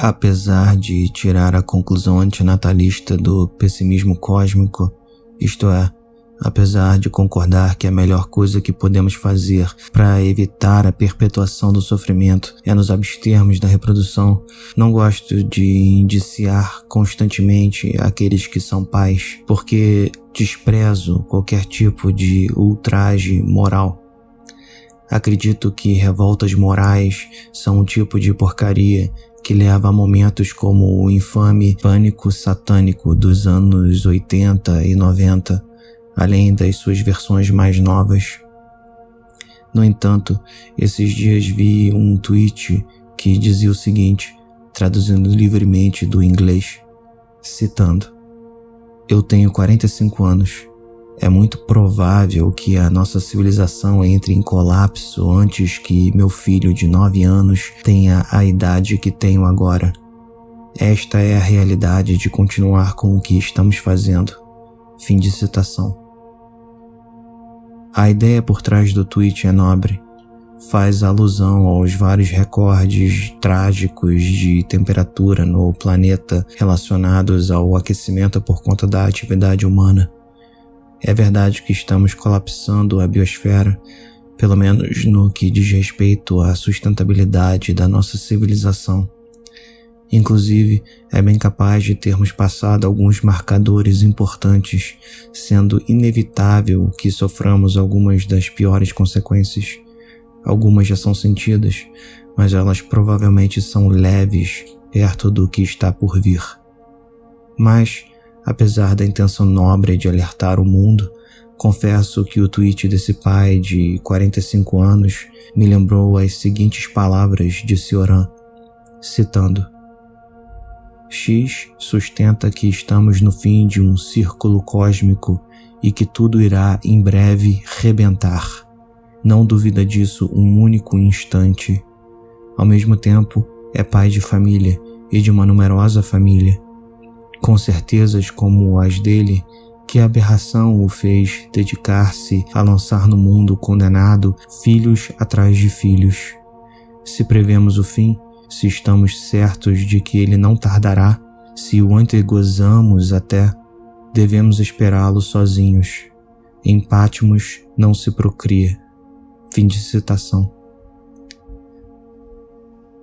Apesar de tirar a conclusão antinatalista do pessimismo cósmico, isto é, apesar de concordar que a melhor coisa que podemos fazer para evitar a perpetuação do sofrimento é nos abstermos da reprodução, não gosto de indiciar constantemente aqueles que são pais, porque desprezo qualquer tipo de ultraje moral. Acredito que revoltas morais são um tipo de porcaria que leva a momentos como o infame pânico satânico dos anos 80 e 90, além das suas versões mais novas. No entanto, esses dias vi um tweet que dizia o seguinte, traduzindo livremente do inglês, citando: "Eu tenho 45 anos. É muito provável que a nossa civilização entre em colapso antes que meu filho de 9 anos tenha a idade que tenho agora. Esta é a realidade de continuar com o que estamos fazendo." Fim de citação. A ideia por trás do tweet é nobre. Faz alusão aos vários recordes trágicos de temperatura no planeta relacionados ao aquecimento por conta da atividade humana. É verdade que estamos colapsando a biosfera, pelo menos no que diz respeito à sustentabilidade da nossa civilização. Inclusive, é bem capaz de termos passado alguns marcadores importantes, sendo inevitável que soframos algumas das piores consequências. Algumas já são sentidas, mas elas provavelmente são leves perto do que está por vir. Mas, apesar da intenção nobre de alertar o mundo, confesso que o tweet desse pai de 45 anos me lembrou as seguintes palavras de Cioran, citando: "X sustenta que estamos no fim de um círculo cósmico e que tudo irá em breve rebentar. Não duvida disso um único instante. Ao mesmo tempo, é pai de família e de uma numerosa família. Com certezas como as dele, que aberração o fez dedicar-se a lançar no mundo condenado filhos atrás de filhos. Se prevemos o fim, se estamos certos de que ele não tardará, se o antegozamos até, devemos esperá-lo sozinhos. Em Patmos não se procria." Fim de citação.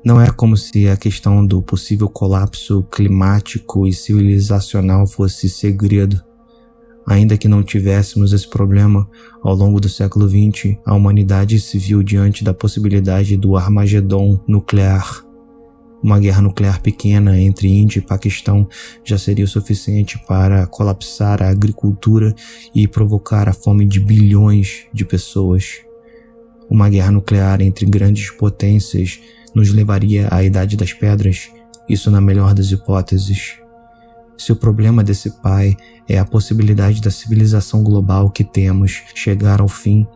Não é como se a questão do possível colapso climático e civilizacional fosse segredo. Ainda que não tivéssemos esse problema, ao longo do século XX, a humanidade se viu diante da possibilidade do Armagedon nuclear. Uma guerra nuclear pequena entre Índia e Paquistão já seria o suficiente para colapsar a agricultura e provocar a fome de bilhões de pessoas. Uma guerra nuclear entre grandes potências nos levaria à Idade das Pedras, isso na melhor das hipóteses. Se o problema desse pai é a possibilidade da civilização global que temos chegar ao fim,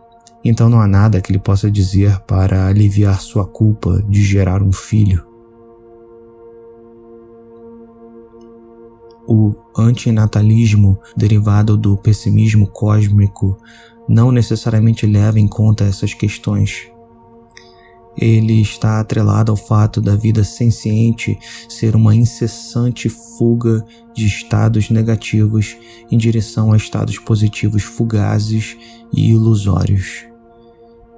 então não há nada que ele possa dizer para aliviar sua culpa de gerar um filho. O antinatalismo, derivado do pessimismo cósmico, não necessariamente leva em conta essas questões. Ele está atrelado ao fato da vida senciente ser uma incessante fuga de estados negativos em direção a estados positivos fugazes e ilusórios.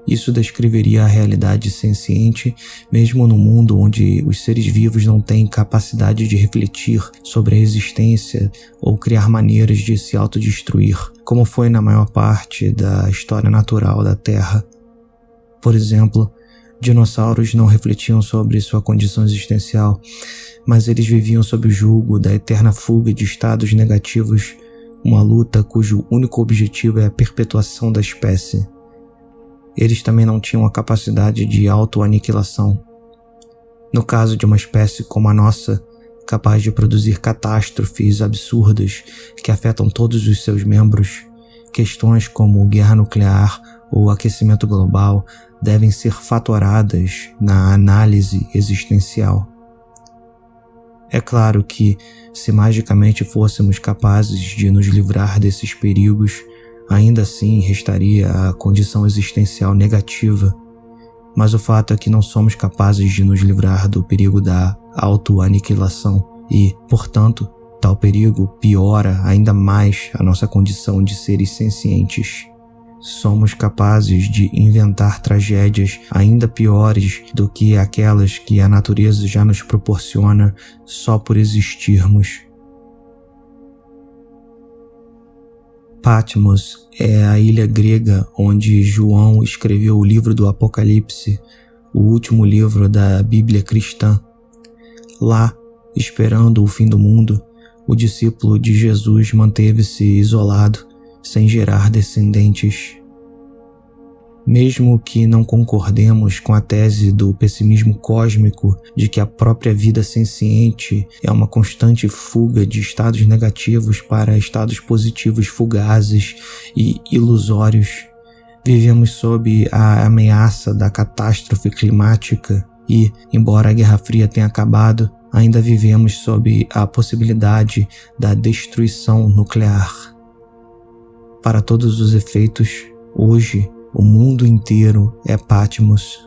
Isso descreveria a realidade senciente, mesmo no mundo onde os seres vivos não têm capacidade de refletir sobre a existência ou criar maneiras de se autodestruir, como foi na maior parte da história natural da Terra. Por exemplo, dinossauros não refletiam sobre sua condição existencial, mas eles viviam sob o jugo da eterna fuga de estados negativos, uma luta cujo único objetivo é a perpetuação da espécie. Eles também não tinham a capacidade de autoaniquilação. No caso de uma espécie como a nossa, capaz de produzir catástrofes absurdas que afetam todos os seus membros, questões como guerra nuclear ou aquecimento global devem ser fatoradas na análise existencial. É claro que, se magicamente fôssemos capazes de nos livrar desses perigos, ainda assim restaria a condição existencial negativa, mas o fato é que não somos capazes de nos livrar do perigo da autoaniquilação e, portanto, tal perigo piora ainda mais a nossa condição de seres sencientes. Somos capazes de inventar tragédias ainda piores do que aquelas que a natureza já nos proporciona só por existirmos. Patmos é a ilha grega onde João escreveu o livro do Apocalipse, o último livro da Bíblia cristã. Lá, esperando o fim do mundo, o discípulo de Jesus manteve-se isolado, sem gerar descendentes. Mesmo que não concordemos com a tese do pessimismo cósmico de que a própria vida senciente é uma constante fuga de estados negativos para estados positivos fugazes e ilusórios, vivemos sob a ameaça da catástrofe climática e, embora a Guerra Fria tenha acabado, ainda vivemos sob a possibilidade da destruição nuclear. Para todos os efeitos, hoje, o mundo inteiro é Patmos.